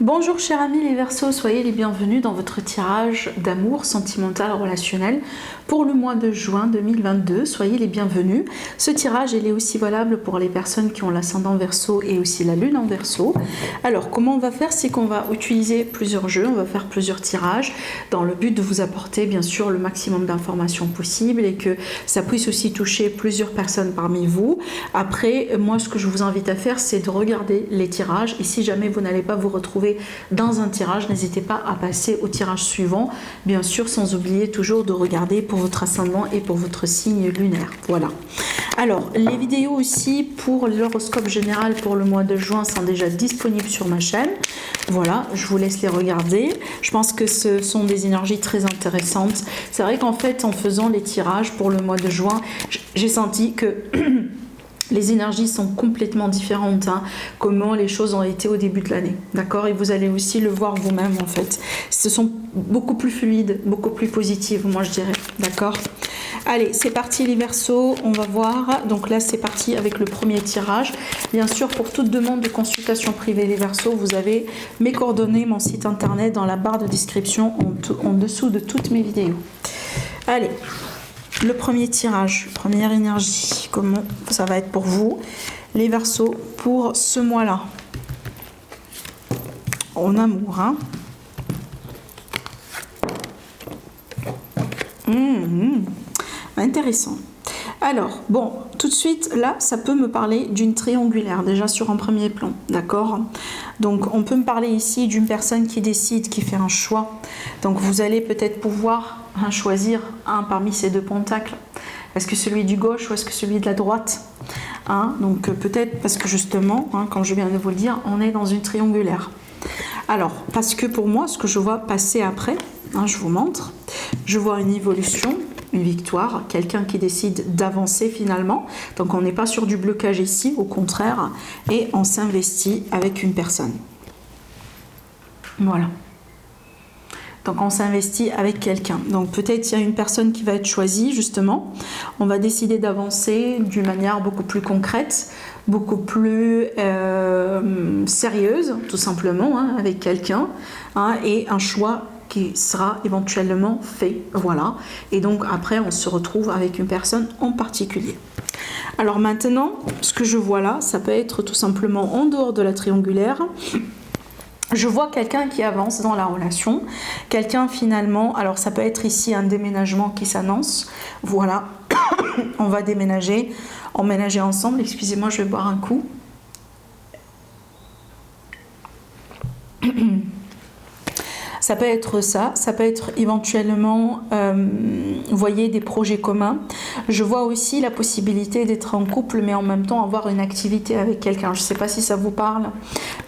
Bonjour chers amis les Verseaux, soyez les bienvenus dans votre tirage d'amour sentimental relationnel pour le mois de juin 2022. Soyez les bienvenus. Ce tirage il est aussi valable pour les personnes qui ont l'ascendant Verseau et aussi la lune en Verseau. Alors comment on va faire, c'est qu'on va utiliser plusieurs jeux, on va faire plusieurs tirages dans le but de vous apporter bien sûr le maximum d'informations possible et que ça puisse aussi toucher plusieurs personnes parmi vous. Après, moi ce que je vous invite à faire, c'est de regarder les tirages et si jamais vous n'allez pas vous retrouver dans un tirage, n'hésitez pas à passer au tirage suivant, bien sûr sans oublier toujours de regarder pour votre ascendant et pour votre signe lunaire. Voilà. Alors les vidéos aussi pour l'horoscope général pour le mois de juin sont déjà disponibles sur ma chaîne. Voilà, je vous laisse les regarder. Je pense que ce sont des énergies très intéressantes. C'est vrai qu'en fait en faisant les tirages pour le mois de juin, j'ai senti que les énergies sont complètement différentes, hein, comment les choses ont été au début de l'année, d'accord? Et vous allez aussi le voir vous-même en fait. Ce sont beaucoup plus fluides, beaucoup plus positives, moi je dirais, d'accord? Allez, c'est parti les Verseaux, on va voir. Donc là, c'est parti avec le premier tirage. Bien sûr, pour toute demande de consultation privée les Verseaux, vous avez mes coordonnées, mon site internet dans la barre de description en dessous de toutes mes vidéos. Allez. Le premier tirage, première énergie, comment ça va être pour vous, les Verseaux, pour ce mois-là, en amour. Hein. Intéressant. Alors, bon, tout de suite, là, ça peut me parler d'une triangulaire, déjà sur un premier plan, d'accord? Donc, on peut me parler ici d'une personne qui décide, qui fait un choix. Donc, vous allez peut-être pouvoir choisir un parmi ces deux pentacles. Est-ce que celui du gauche ou est-ce que celui de la droite? Hein? Donc, peut-être parce que justement, hein, comme je viens de vous le dire, on est dans une triangulaire. Alors, parce que pour moi, ce que je vois passer après, hein, je vous montre, je vois une évolution, une victoire, quelqu'un qui décide d'avancer finalement. Donc on n'est pas sur du blocage ici, au contraire, et on s'investit avec une personne. Voilà. Donc on s'investit avec quelqu'un. Donc peut-être il y a une personne qui va être choisie justement. On va décider d'avancer d'une manière beaucoup plus concrète, beaucoup plus sérieuse, tout simplement, hein, avec quelqu'un, hein, et un choix qui sera éventuellement fait, voilà. Et donc après, on se retrouve avec une personne en particulier. Alors maintenant, ce que je vois là, ça peut être tout simplement en dehors de la triangulaire. Je vois quelqu'un qui avance dans la relation, quelqu'un finalement, alors ça peut être ici un déménagement qui s'annonce, voilà, on va déménager, emménager ensemble, excusez-moi, je vais boire un coup. Ça peut être ça, ça peut être éventuellement, vous voyez, des projets communs. Je vois aussi la possibilité d'être en couple, mais en même temps avoir une activité avec quelqu'un. Je ne sais pas si ça vous parle,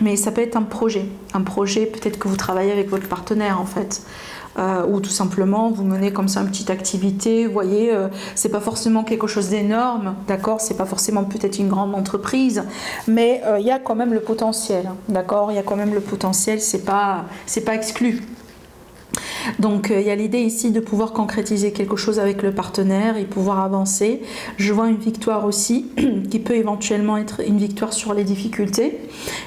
mais ça peut être un projet. Un projet, peut-être que vous travaillez avec votre partenaire en fait. Ou tout simplement vous menez comme ça une petite activité, vous voyez, c'est pas forcément quelque chose d'énorme, d'accord, c'est pas forcément peut-être une grande entreprise, mais il y a quand même le potentiel, d'accord, il y a quand même le potentiel, c'est pas exclu. Donc il y a l'idée ici de pouvoir concrétiser quelque chose avec le partenaire et pouvoir avancer. Je vois une victoire aussi qui peut éventuellement être une victoire sur les difficultés,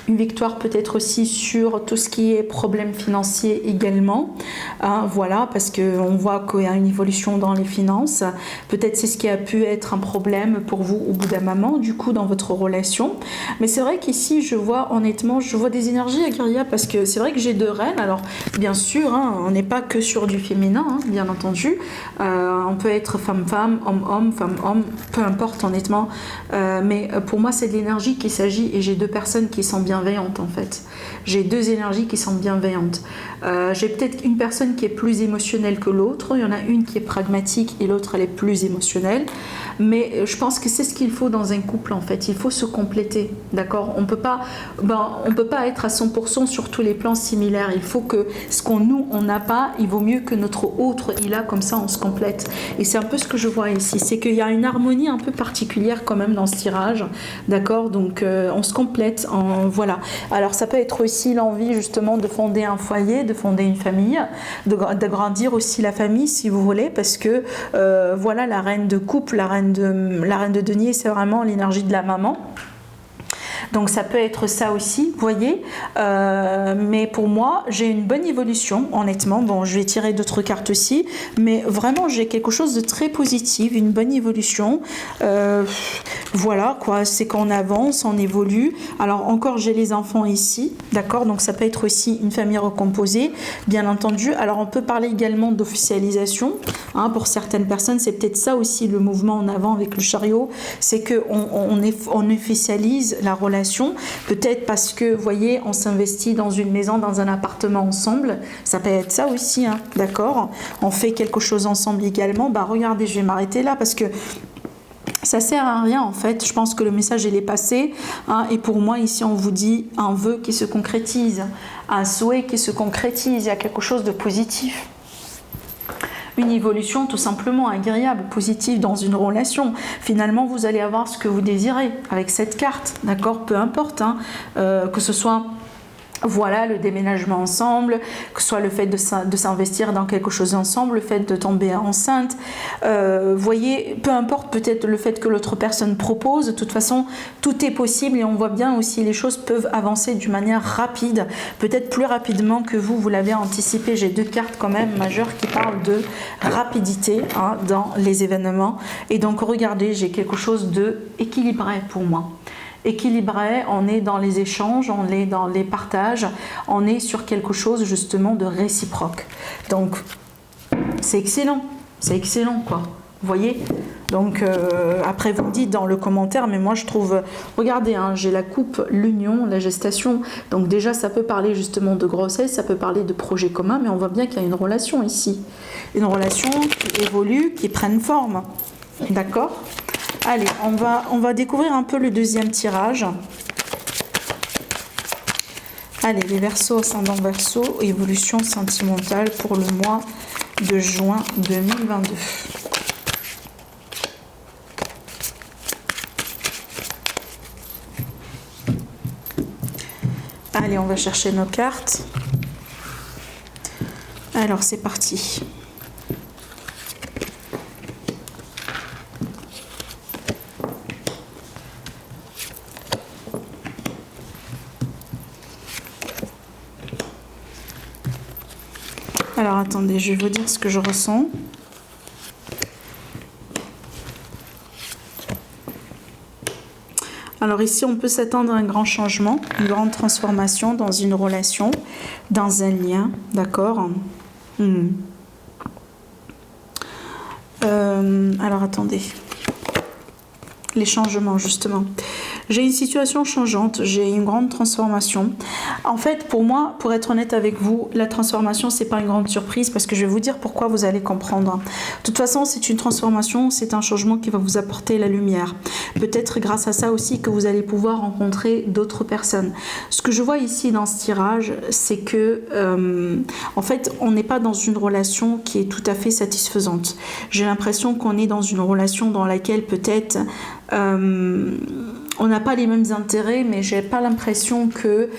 une victoire peut-être aussi sur tout ce qui est problème financier également, hein, voilà, parce qu'on voit qu'il y a une évolution dans les finances. Peut-être c'est ce qui a pu être un problème pour vous au bout d'un moment, du coup dans votre relation. Mais c'est vrai qu'ici je vois honnêtement, je vois des énergies agréables parce que c'est vrai que j'ai deux reines. Alors bien sûr, hein, on n'est pas que sur du féminin, hein, bien entendu. On peut être femme-femme, homme-homme, femme-homme, peu importe honnêtement. Mais pour moi, c'est de l'énergie qu'il s'agit et j'ai deux personnes qui sont bienveillantes en fait. J'ai deux énergies qui sont bienveillantes. J'ai peut-être une personne qui est plus émotionnelle que l'autre. Il y en a une qui est pragmatique et l'autre elle est plus émotionnelle. Mais je pense que c'est ce qu'il faut dans un couple en fait. Il faut se compléter, d'accord? On peut pas être à 100% sur tous les plans similaires. Il faut que ce qu'on nous on n'a pas, il vaut mieux que notre autre il a, comme ça on se complète. Et c'est un peu ce que je vois ici, c'est qu'il y a une harmonie un peu particulière quand même dans ce tirage, d'accord? Donc on se complète, voilà. Alors ça peut être aussi l'envie justement de fonder un foyer, de fonder une famille, d'agrandir aussi la famille si vous voulez, parce que voilà, la reine de couple, la reine de denier, c'est vraiment l'énergie de la maman. Donc ça peut être ça aussi, vous voyez. Mais pour moi, j'ai une bonne évolution, honnêtement. Bon, je vais tirer d'autres cartes aussi, mais vraiment, j'ai quelque chose de très positif, une bonne évolution. Voilà, quoi, c'est qu'on avance, on évolue. Alors encore, j'ai les enfants ici, d'accord. Donc ça peut être aussi une famille recomposée, bien entendu. Alors on peut parler également d'officialisation. Hein, pour certaines personnes, c'est peut-être ça aussi le mouvement en avant avec le chariot, c'est qu'on officialise la relation, peut-être parce que, vous voyez, on s'investit dans une maison, dans un appartement ensemble, ça peut être ça aussi, hein, d'accord. On fait quelque chose ensemble également. Bah regardez, je vais m'arrêter là parce que ça sert à rien en fait. Je pense que le message il est passé, hein, et pour moi ici on vous dit un vœu qui se concrétise, un souhait qui se concrétise, il y a quelque chose de positif. Une évolution tout simplement agréable, positive dans une relation. Finalement, vous allez avoir ce que vous désirez avec cette carte, d'accord, peu importe, hein, que ce soit voilà le déménagement ensemble, que ce soit le fait de s'investir dans quelque chose ensemble, le fait de tomber enceinte, voyez, peu importe, peut-être le fait que l'autre personne propose, de toute façon tout est possible et on voit bien aussi les choses peuvent avancer d'une manière rapide, peut-être plus rapidement que vous l'avez anticipé. J'ai deux cartes quand même majeures qui parlent de rapidité, hein, dans les événements, et donc regardez, j'ai quelque chose de équilibré pour moi. Équilibré, on est dans les échanges, on est dans les partages, on est sur quelque chose justement de réciproque. Donc c'est excellent quoi. Vous voyez. Donc après vous me dites dans le commentaire, mais moi je trouve, regardez, hein, j'ai la coupe, l'union, la gestation. Donc déjà ça peut parler justement de grossesse, ça peut parler de projet commun, mais on voit bien qu'il y a une relation ici, une relation qui évolue, qui prenne forme. D'accord ? Allez, on va découvrir un peu le deuxième tirage. Allez, les Verseaux, ascendant Verseau, évolution sentimentale pour le mois de juin 2022. Allez, on va chercher nos cartes. Alors, c'est parti. Alors attendez, je vais vous dire ce que je ressens. Alors ici, on peut s'attendre à un grand changement, une grande transformation dans une relation, dans un lien, d'accord. Alors attendez. Les changements justement. J'ai une situation changeante, j'ai une grande transformation. En fait, pour moi, pour être honnête avec vous, la transformation, c'est pas une grande surprise parce que je vais vous dire pourquoi, vous allez comprendre. De toute façon, c'est une transformation, c'est un changement qui va vous apporter la lumière. Peut-être grâce à ça aussi que vous allez pouvoir rencontrer d'autres personnes. Ce que je vois ici dans ce tirage, c'est que, en fait, on n'est pas dans une relation qui est tout à fait satisfaisante. J'ai l'impression qu'on est dans une relation dans laquelle peut-être on n'a pas les mêmes intérêts, mais j'ai pas l'impression que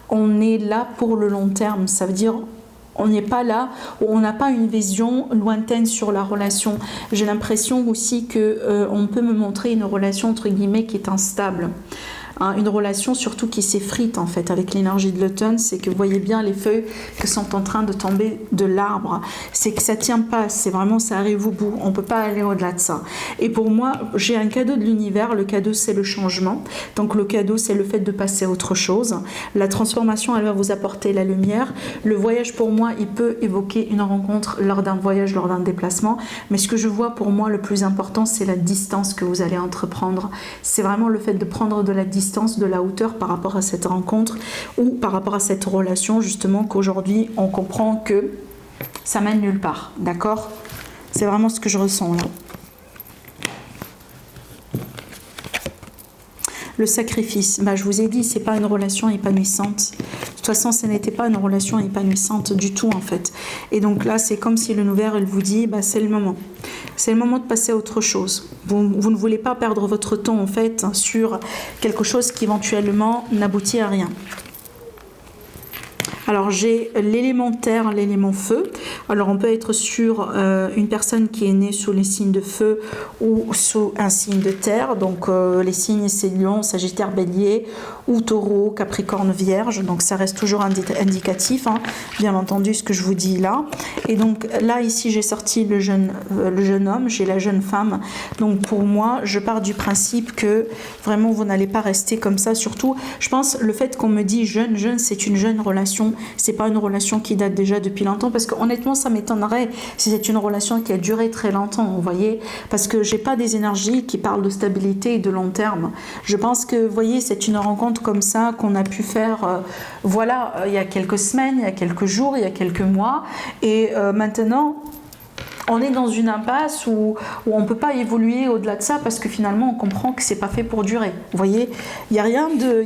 on est là pour le long terme. Ça veut dire on n'est pas là, on n'a pas une vision lointaine sur la relation. J'ai l'impression aussi que on peut me montrer une relation entre guillemets qui est instable. Hein, une relation surtout qui s'effrite en fait avec l'énergie de l'automne, c'est que vous voyez bien les feuilles qui sont en train de tomber de l'arbre, c'est que ça tient pas, c'est vraiment ça arrive au bout, on peut pas aller au-delà de ça. Et pour moi, j'ai un cadeau de l'univers, le cadeau c'est le changement, donc le cadeau c'est le fait de passer à autre chose, la transformation elle va vous apporter la lumière, le voyage pour moi il peut évoquer une rencontre lors d'un voyage, lors d'un déplacement, mais ce que je vois pour moi le plus important c'est la distance que vous allez entreprendre, c'est vraiment le fait de prendre de la distance, de la hauteur par rapport à cette rencontre ou par rapport à cette relation justement qu'aujourd'hui on comprend que ça mène nulle part, d'accord? C'est vraiment ce que je ressens là. Le sacrifice, bah, je vous ai dit, c'est pas une relation épanouissante. De toute façon, ce n'était pas une relation épanouissante du tout en fait. Et donc là, c'est comme si le l'univers il vous dit, bah, c'est le moment. C'est le moment de passer à autre chose. Vous ne voulez pas perdre votre temps en fait sur quelque chose qui éventuellement n'aboutit à rien. Alors j'ai l'élément terre, l'élément feu. Alors on peut être sur une personne qui est née sous les signes de feu ou sous un signe de terre. Donc les signes c'est Lion, Sagittaire, Bélier ou Taureau, Capricorne, Vierge. Donc ça reste toujours indicatif, hein, bien entendu ce que je vous dis là. Et donc là ici j'ai sorti le jeune homme, j'ai la jeune femme. Donc pour moi je pars du principe que vraiment vous n'allez pas rester comme ça. Surtout je pense le fait qu'on me dit jeune, c'est une jeune relation. C'est pas une relation qui date déjà depuis longtemps, parce que honnêtement ça m'étonnerait si c'est une relation qui a duré très longtemps, vous voyez, parce que j'ai pas des énergies qui parlent de stabilité et de long terme. Je pense que vous voyez c'est une rencontre comme ça qu'on a pu faire il y a quelques semaines, il y a quelques jours, il y a quelques mois, et maintenant on est dans une impasse où on ne peut pas évoluer au-delà de ça, parce que finalement on comprend que c'est pas fait pour durer. Vous voyez, il y a rien de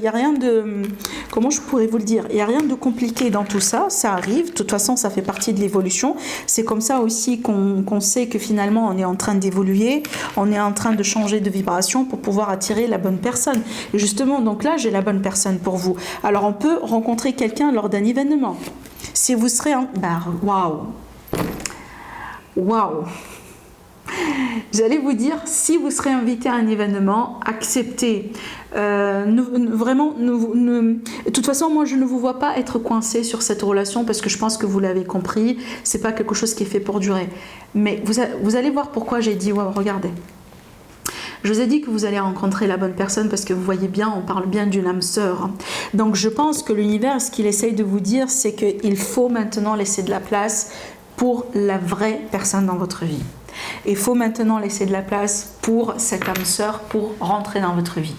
comment je pourrais vous le dire, il y a rien de compliqué dans tout ça, ça arrive, de toute façon ça fait partie de l'évolution. C'est comme ça aussi qu'on sait que finalement on est en train d'évoluer, on est en train de changer de vibration pour pouvoir attirer la bonne personne. Et justement, donc là j'ai la bonne personne pour vous. Alors on peut rencontrer quelqu'un lors d'un événement. Si vous serez en... Waouh! J'allais vous dire, si vous serez invité à un événement, acceptez. De toute façon, moi je ne vous vois pas être coincé sur cette relation, parce que je pense que vous l'avez compris, c'est pas quelque chose qui est fait pour durer. Mais vous allez voir pourquoi j'ai dit waouh, regardez. Je vous ai dit que vous allez rencontrer la bonne personne, parce que vous voyez bien, on parle bien d'une âme sœur. Donc je pense que l'univers, ce qu'il essaye de vous dire, c'est qu'il faut maintenant laisser de la place pour la vraie personne dans votre vie. Il faut maintenant laisser de la place pour cette âme sœur pour rentrer dans votre vie.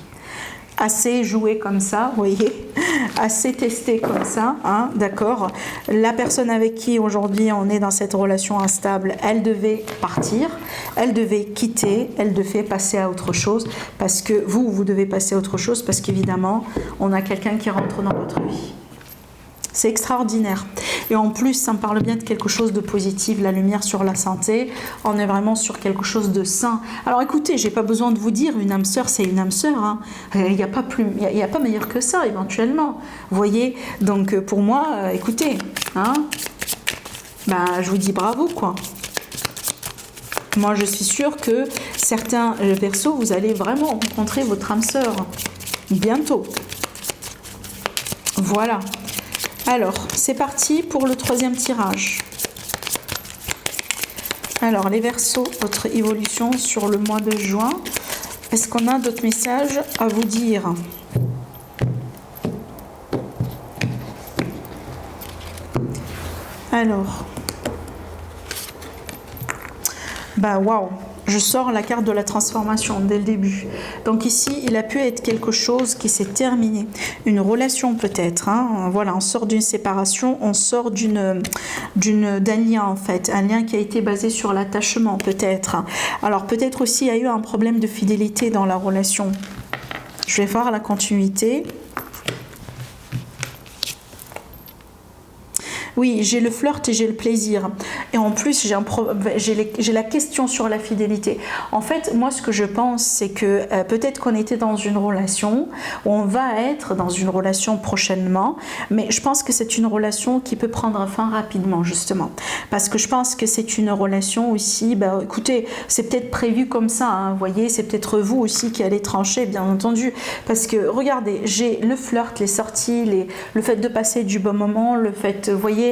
Assez joué comme ça, vous voyez, assez testé comme ça, hein, d'accord. La personne avec qui aujourd'hui on est dans cette relation instable, elle devait partir, elle devait quitter, elle devait passer à autre chose, parce que vous devez passer à autre chose, parce qu'évidemment, on a quelqu'un qui rentre dans votre vie. C'est extraordinaire. Et en plus, ça me parle bien de quelque chose de positif, la lumière sur la santé. On est vraiment sur quelque chose de sain. Alors écoutez, j'ai pas besoin de vous dire, une âme sœur, c'est une âme sœur. Hein. Il n'y a pas meilleur que ça, éventuellement. Vous voyez? Donc pour moi, écoutez, hein, je vous dis bravo, quoi. Moi, je suis sûre que certains Verseaux, vous allez vraiment rencontrer votre âme sœur bientôt. Voilà. Alors, c'est parti pour le troisième tirage. Alors, les Verseaux, votre évolution sur le mois de juin. Est-ce qu'on a d'autres messages à vous dire? Alors, waouh! Je sors la carte de la transformation dès le début. Donc ici, il a pu être quelque chose qui s'est terminé. Une relation peut-être. Hein. Voilà, on sort d'une séparation, on sort d'un lien en fait. Un lien qui a été basé sur l'attachement peut-être. Alors peut-être aussi il y a eu un problème de fidélité dans la relation. Je vais voir la continuité. Oui, j'ai le flirt et j'ai le plaisir. Et en plus, j'ai la question sur la fidélité. En fait, moi, ce que je pense, c'est que peut-être qu'on était dans une relation, ou on va être dans une relation prochainement, mais je pense que c'est une relation qui peut prendre fin rapidement, justement. Parce que je pense que c'est une relation aussi, écoutez, c'est peut-être prévu comme ça, hein, vous voyez, c'est peut-être vous aussi qui allez trancher, bien entendu. Parce que, regardez, j'ai le flirt, les sorties, le fait de passer du bon moment, le fait, vous voyez,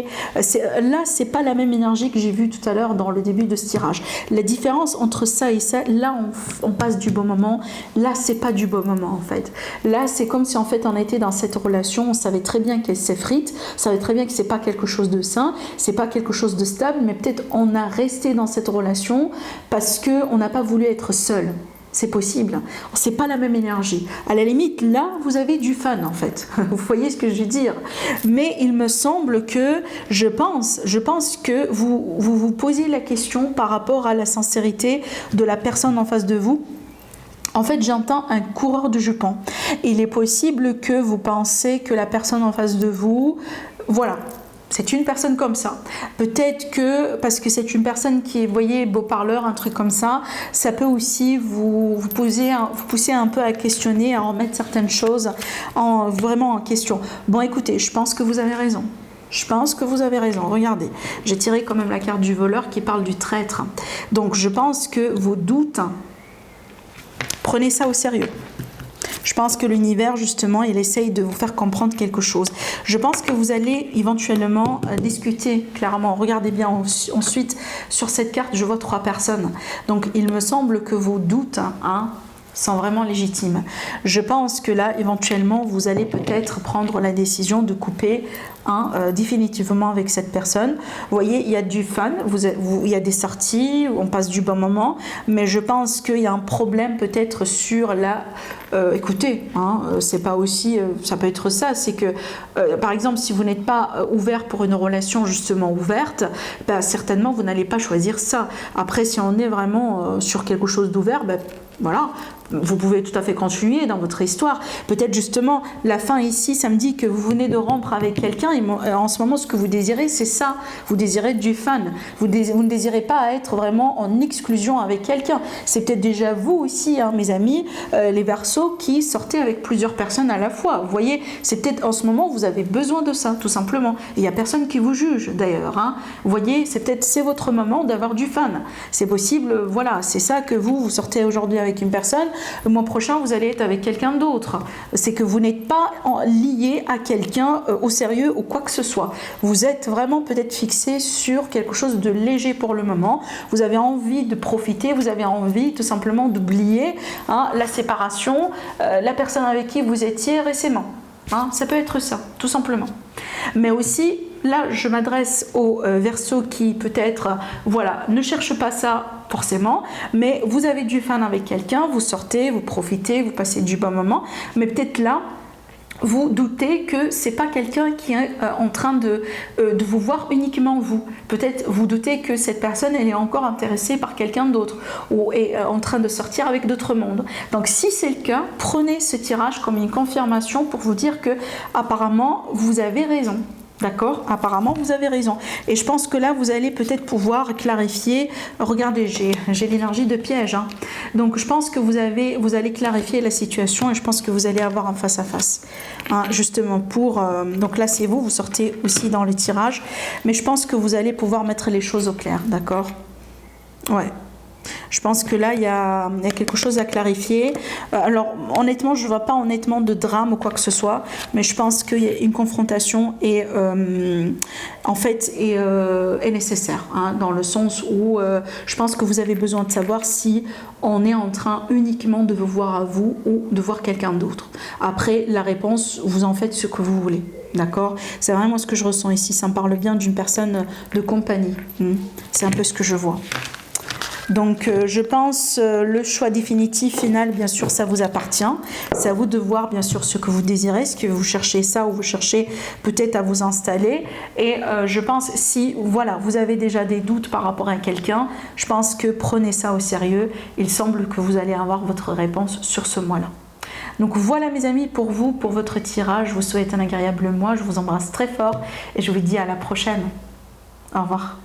là c'est pas la même énergie que j'ai vue tout à l'heure dans le début de ce tirage. La différence entre ça et ça, là on passe du bon moment, là c'est pas du bon moment en fait. Là c'est comme si en fait on était dans cette relation, on savait très bien qu'elle s'effrite, on savait très bien que c'est pas quelque chose de sain, c'est pas quelque chose de stable, mais peut-être on a resté dans cette relation parce qu'on n'a pas voulu être seul. C'est possible. C'est pas la même énergie. À la limite, là, vous avez du fun, en fait. Vous voyez ce que je veux dire. Mais il me semble que, je pense que vous posez la question par rapport à la sincérité de la personne en face de vous. En fait, j'entends un coureur de jupons. Il est possible que vous pensez que la personne en face de vous, voilà, c'est une personne comme ça. Peut-être que, parce que c'est une personne qui est, vous voyez, beau parleur, un truc comme ça, ça peut aussi vous pousser un peu à questionner, à remettre certaines choses vraiment en question. Bon, écoutez, je pense que vous avez raison. Je pense que vous avez raison. Regardez, j'ai tiré quand même la carte du voleur qui parle du traître. Donc je pense que vos doutes, prenez ça au sérieux. Je pense que l'univers, justement, il essaye de vous faire comprendre quelque chose. Je pense que vous allez éventuellement discuter clairement. Regardez bien ensuite, sur cette carte, je vois 3 personnes. Donc, il me semble que vos doutes sont vraiment légitimes. Je pense que là, éventuellement, vous allez peut-être prendre la décision de couper définitivement avec cette personne. Vous voyez, il y a du fun, il y a des sorties, on passe du bon moment, mais je pense qu'il y a un problème peut-être sur la... écoutez, c'est pas aussi... ça peut être ça, c'est que, par exemple, si vous n'êtes pas ouvert pour une relation justement ouverte, certainement, vous n'allez pas choisir ça. Après, si on est vraiment sur quelque chose d'ouvert, voilà, vous pouvez tout à fait continuer dans votre histoire. Peut-être justement, la fin ici, ça me dit que vous venez de rompre avec quelqu'un et en ce moment, ce que vous désirez, c'est ça. Vous désirez du fun. Vous ne désirez pas être vraiment en exclusion avec quelqu'un. C'est peut-être déjà vous aussi, mes amis, les Verseaux, qui sortez avec plusieurs personnes à la fois. Vous voyez, c'est peut-être en ce moment, vous avez besoin de ça, tout simplement. Il n'y a personne qui vous juge, d'ailleurs. Vous voyez, c'est votre moment d'avoir du fun. C'est possible, voilà, c'est ça que vous sortez aujourd'hui avec une personne. Le mois prochain, vous allez être avec quelqu'un d'autre. C'est que vous n'êtes pas lié à quelqu'un au sérieux ou quoi que ce soit. Vous êtes vraiment peut-être fixé sur quelque chose de léger pour le moment. Vous avez envie de profiter, vous avez envie tout simplement d'oublier la séparation, la personne avec qui vous étiez récemment. Ça peut être ça, tout simplement. Mais aussi, là, je m'adresse aux Verseaux qui peut-être, voilà, ne cherchent pas ça forcément, mais vous avez du fun avec quelqu'un, vous sortez, vous profitez, vous passez du bon moment, mais peut-être là, vous doutez que c'est pas quelqu'un qui est en train de vous voir uniquement vous. Peut-être vous doutez que cette personne elle est encore intéressée par quelqu'un d'autre ou est en train de sortir avec d'autres mondes. Donc si c'est le cas, prenez ce tirage comme une confirmation pour vous dire que apparemment vous avez raison. D'accord? Apparemment, vous avez raison. Et je pense que là, vous allez peut-être pouvoir clarifier. Regardez, j'ai l'énergie de piège. Donc, je pense que vous allez clarifier la situation et je pense que vous allez avoir un face-à-face. Justement, pour... donc là, c'est vous sortez aussi dans le tirage. Mais je pense que vous allez pouvoir mettre les choses au clair. D'accord? Ouais. Je pense que là, il y a quelque chose à clarifier. Alors, honnêtement, je ne vois pas honnêtement de drame ou quoi que ce soit, mais je pense qu'il y a une confrontation et en fait est nécessaire, dans le sens où je pense que vous avez besoin de savoir si on est en train uniquement de vous voir à vous ou de voir quelqu'un d'autre. Après, la réponse, vous en faites ce que vous voulez. D'accord? C'est vraiment ce que je ressens ici. Ça me parle bien d'une personne de compagnie. C'est un peu ce que je vois. Donc je pense le choix définitif final, bien sûr, ça vous appartient. C'est à vous de voir bien sûr ce que vous désirez, ce que vous cherchez ça ou vous cherchez peut-être à vous installer. Et je pense si voilà, vous avez déjà des doutes par rapport à quelqu'un, je pense que prenez ça au sérieux. Il semble que vous allez avoir votre réponse sur ce mois-là. Donc voilà mes amis pour vous, pour votre tirage. Je vous souhaite un agréable mois. Je vous embrasse très fort et je vous dis à la prochaine. Au revoir.